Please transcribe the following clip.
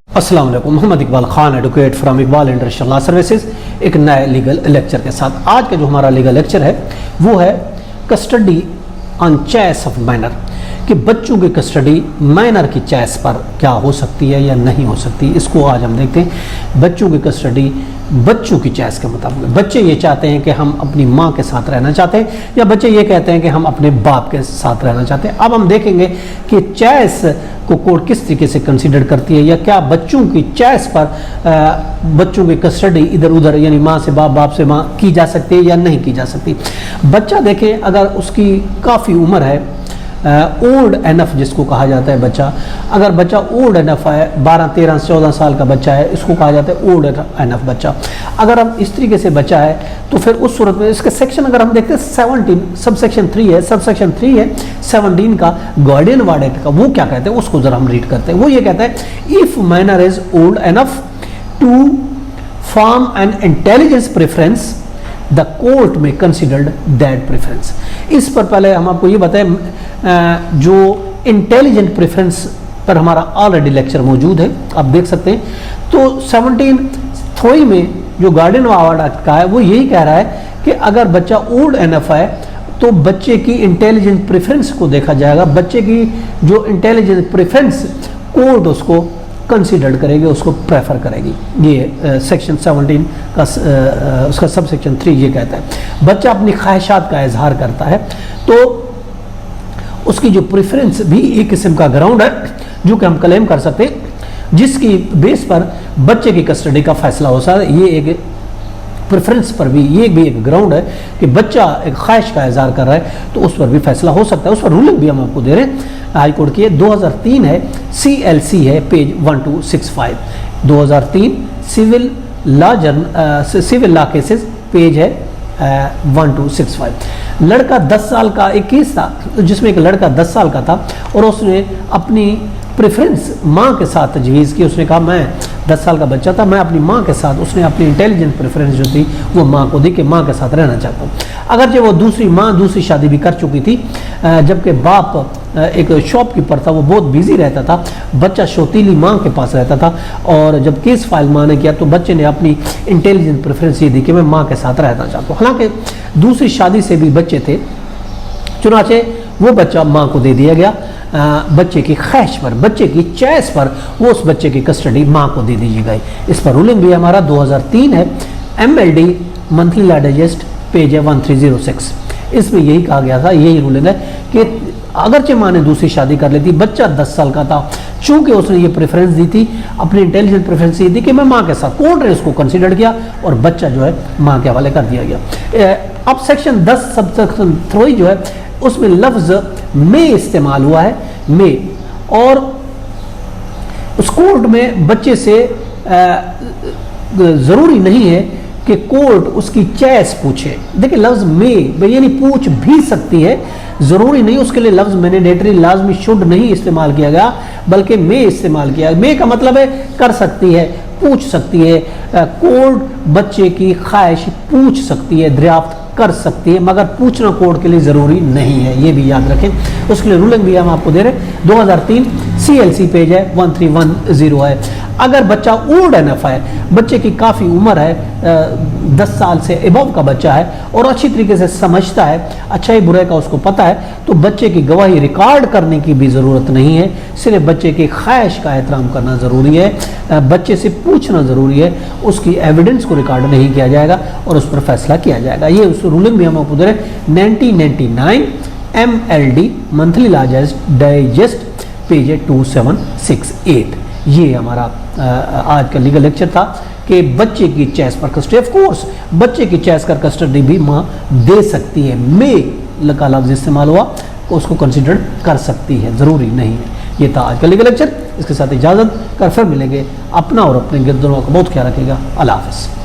अस्सलाम वालेकुम, Mohammad Iqbal Khan advocate from Iqbal international law services एक नए लीगल लेक्चर के साथ। आज का जो हमारा लीगल लेक्चर है वो है custody on choice of minor, कि बच्चों की कस्टडी माइनर की चॉइस पर क्या हो सकती है या नहीं हो सकती। इसको आज हम देखते हैं। बच्चों की कस्टडी बच्चों की चॉइस के मुताबिक, बच्चे ये चाहते हैं कि हम अपनी माँ के साथ रहना चाहते हैं या बच्चे ये कहते हैं कि हम अपने बाप के साथ रहना चाहते हैं। अब हम देखेंगे कि चॉइस को कोर्ट किस तरीके से कंसीडर करती है, या क्या बच्चों की चॉइस पर बच्चों की कस्टडी इधर उधर यानी माँ से बाप, बाप से माँ की जा सकती है या नहीं की जा सकती। बच्चा देखें, अगर उसकी काफ़ी उम्र है, ओल्ड एनफ जिसको कहा जाता है बच्चा, अगर बच्चा ओल्ड एनफ है, 12, 13, 14 साल का बच्चा है, इसको कहा जाता है ओल्ड एनफ बच्चा। अगर हम इस तरीके से बच्चा है तो फिर उस सूरत में इसके सेक्शन अगर हम देखते हैं 17 सबसेक्शन 3 है, सबसेक्शन 3 है 17 का गार्डियन वार्ड एक्ट का। वो क्या कहते हैं उसको जरा हम रीड करते हैं। वो ये कहता है if minor is old enough to form an intelligence preference the court में कंसिडर्ड दैट प्रेफरेंस। इस पर पहले हम आपको ये बताएं, जो इंटेलिजेंट प्रेफरेंस पर हमारा ऑलरेडी लेक्चर मौजूद है, आप देख सकते हैं। तो 17(3) में जो गार्डियन वार्ड एक्ट का है वो यही कह रहा है कि अगर बच्चा ओल्ड एनफ है तो बच्चे की इंटेलिजेंट प्रेफरेंस को देखा जाएगा। बच्चे की जो इंटेलिजेंट प्रेफरेंस कोर्ट उसको कंसिडर करेगी, उसको प्रेफर करेगी। ये सेक्शन 17 का उसका सब सेक्शन 3 ये कहता है बच्चा अपनी ख्वाहिशात का इजहार करता है तो उसकी जो प्रेफरेंस भी एक किस्म का ग्राउंड है जो कि हम क्लेम कर सकते हैं, जिसकी बेस पर बच्चे की कस्टडी का फैसला हो सकता है। ये एक प्रेफरेंस पर भी ये भी एक ग्राउंड है कि बच्चा एक ख्वाहिश का इजहार कर रहा है तो उस पर भी फैसला हो सकता है। उस पर रूलिंग भी हम आपको दे रहे हैं हाई कोर्ट की 2003 है, CLC है page 1265। 2003 civil law cases page है 1265। लड़का 10 साल का एक केस था जिसमें एक लड़का 10 साल का था और उसने अपनी प्रेफरेंस माँ के साथ तजवीज़ की। उसने कहा मैं 10 साल का बच्चा था, मैं अपनी माँ के साथ, उसने अपनी इंटेलिजेंट प्रेफरेंस जो थी वो माँ को दी कि माँ के साथ रहना चाहता हूँ। अगरचे वो दूसरी शादी भी कर चुकी थी, जबकि बाप एक शॉपकीपर था, वो बहुत बिजी रहता था, बच्चा शौतीली माँ के पास रहता था। और जब केस फाइल माँ ने किया तो बच्चे ने अपनी इंटेलिजेंट प्रेफरेंस ये दी कि मैं माँ के साथ रहना चाहता हूँ। हालांकि दूसरी शादी से भी बच्चे थे, चुनाचे वो बच्चा माँ को दे दिया गया। बच्चे की ख्वाहिश पर, बच्चे की चॉइस पर वो उस बच्चे की कस्टडी माँ को दे दी गई। इस पर रूलिंग भी हमारा 2003 है, MLD monthly law digest page है 1306। इसमें यही कहा गया था, यही रूलिंग है कि अगरचे माँ ने दूसरी शादी कर ली थी, बच्चा 10 साल का था, चूंकि उसने ये प्रेफरेंस दी थी, अपनी इंटेलिजेंट प्रेफरेंस ये दी कि मैं माँ के साथ, कोर्ट ने उसको कंसिडर किया और बच्चा जो है माँ के हवाले कर दिया गया। अब सेक्शन 10 सबसेक्शन 3 जो है उसमें लफ्ज़ में इस्तेमाल हुआ है, में, और उस कोर्ट में बच्चे से ज़रूरी नहीं है कि कोर्ट उसकी चॉइस पूछे। देखिए लफ्ज़ में यानी पूछ भी सकती है, ज़रूरी नहीं उसके लिए लफ्ज़ मैंडेटरी लाजमी शुड नहीं इस्तेमाल किया गया, बल्कि में इस्तेमाल किया। में का मतलब है कर सकती है, पूछ सकती है। कोर्ट बच्चे की ख्वाहिश पूछ सकती है, दरियाफ्त कर सकती है, मगर पूछना कोर्ट के लिए ज़रूरी नहीं है, ये भी याद रखें। उसके लिए रूलिंग भी हम आपको दे रहे हैं 2003 CLC पेज है 1310 है। अगर बच्चा ओल्ड एनफ है, बच्चे की काफ़ी उम्र है, 10 साल से एबव का बच्चा है और अच्छी तरीके से समझता है, अच्छाई बुराई का उसको पता है, तो बच्चे की गवाही रिकॉर्ड करने की भी ज़रूरत नहीं है। सिर्फ बच्चे की ख्वाहिश का एहतराम करना ज़रूरी है, बच्चे से पूछना ज़रूरी है, उसकी एविडेंस को रिकॉर्ड नहीं किया जाएगा और उस पर फैसला किया जाएगा। ये उस रूलिंग भी हम आपको दे रहे हैं 1999 MLD monthly law digest page 2768। ये हमारा आज का लीगल लेक्चर था कि बच्चे की चॉइस पर कस्टडी, ऑफ कोर्स बच्चे की चॉइस कर कस्टडी भी माँ दे सकती है। में का लफ्ज़ इस्तेमाल हुआ, उसको कंसिडर कर सकती है, ज़रूरी नहीं है। ये था आज का लीगल लेक्चर। इसके साथ इजाज़त कर फिर मिलेंगे। अपना और अपने गिरदों का बहुत ख्याल रखिएगा। अल्लाह हाफ़िज़।